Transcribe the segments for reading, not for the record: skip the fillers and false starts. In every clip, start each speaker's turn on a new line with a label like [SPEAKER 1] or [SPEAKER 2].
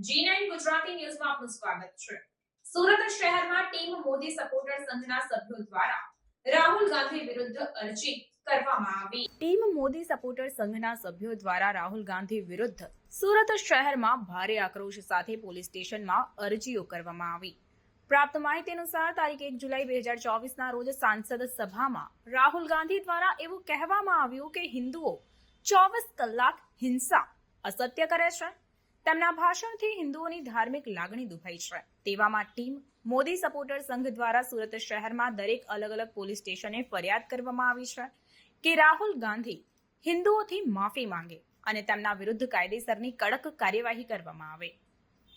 [SPEAKER 1] G9 Gujarati ન્યૂઝમાં આપનું સ્વાગત છે। સુરત શહેરમાં ટીમ મોદી સપોર્ટર સંઘના સભ્યો દ્વારા રાહુલ ગાંધી વિરુદ્ધ અરજી કરવામાં આવી। ટીમ મોદી સપોર્ટર સંઘના સભ્યો દ્વારા રાહુલ ગાંધી વિરુદ્ધ સુરત શહેરમાં ભારે આક્રોશ સાથે પોલીસ સ્ટેશનમાં અરજીઓ કરવામાં આવી। પ્રાપ્ત માહિતી અનુસાર તારીખ 1 જુલાઈ 2024ના રોજ સાંસદ સભામાં રાહુલ ગાંધી દ્વારા એવું કહેવામાં આવ્યું કે હિન્દુઓ 24 કલાક હિંસા અસત્ય કરે છે। તેમના ભાષણથી હિન્દુઓની ધાર્મિક લાગણી દુભાઈ છે। તેવામાં ટીમ મોદી સપોર્ટર સંઘ દ્વારા સુરત શહેરમાં દરેક અલગ અલગ પોલીસ સ્ટેશને ફરિયાદ કરવામાં આવી છે કે રાહુલ ગાંધી હિન્દુઓથી માફી માંગે અને તેમના વિરુદ્ધ કાયદેસરની કડક કાર્યવાહી કરવામાં આવે।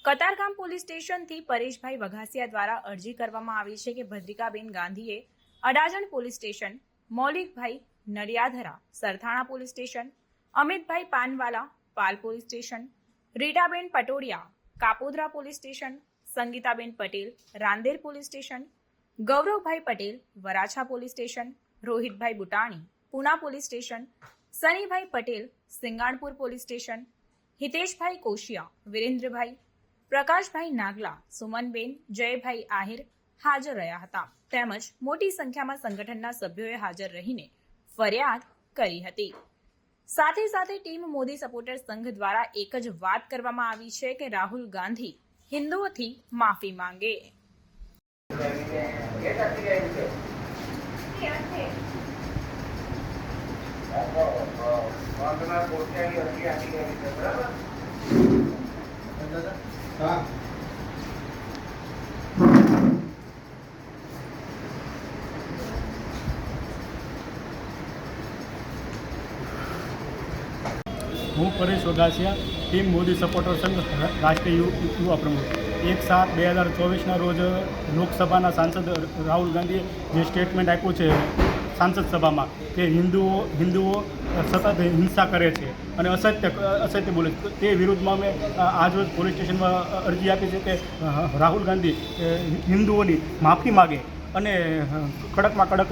[SPEAKER 1] કતારગામ પોલીસ સ્ટેશનથી પરેશભાઈ વઘાસિયા દ્વારા અરજી કરવામાં આવી છે કે ભદ્રિકાબેન ગાંધીએ Adajan police station, Maulikbhai Nadiyadhara Sarthana police station, Amitbhai Panwala Pal police station, Ritaben Patodiya Kapodra police station, Sangitaben Patel Rander police station, Gauravbhai Patel Varachha police station, Rohitbhai Butani Puna police station, Sunnybhai Patel Singanpur police station, Hiteshbhai Koshiya, Virendrabhai, Prakashbhai Nagla, Sumanben, Jaybhai Ahir હાજર રહ્યા હતા। તેમજ મોટી સંખ્યામાં સંગઠનના સભ્યોએ હાજર રહીને ફરિયાદ કરી હતી। સાથે સાથે ટીમ મોદી સપોર્ટર સંઘ દ્વારા એક જ વાત કરવામાં આવી છે કે રાહુલ ગાંધી હિન્દુઓથી માફી માંગે।
[SPEAKER 2] હું પરેશ વઘાસિયા, ટીમ મોદી સપોર્ટર સંઘ રાષ્ટ્રીય યુવા પ્રમુખ। 1/7/2024ના રોજ લોકસભાના સાંસદ રાહુલ ગાંધીએ જે સ્ટેટમેન્ટ આપ્યું છે સાંસદ સભામાં કે હિન્દુઓ સતત હિંસા કરે છે અને અસત્ય બોલે છે, તે વિરુદ્ધમાં અમે આજરોજ પોલીસ સ્ટેશનમાં અરજી આપી છે કે રાહુલ ગાંધી હિન્દુઓની માફી માગે અને કડકમાં કડક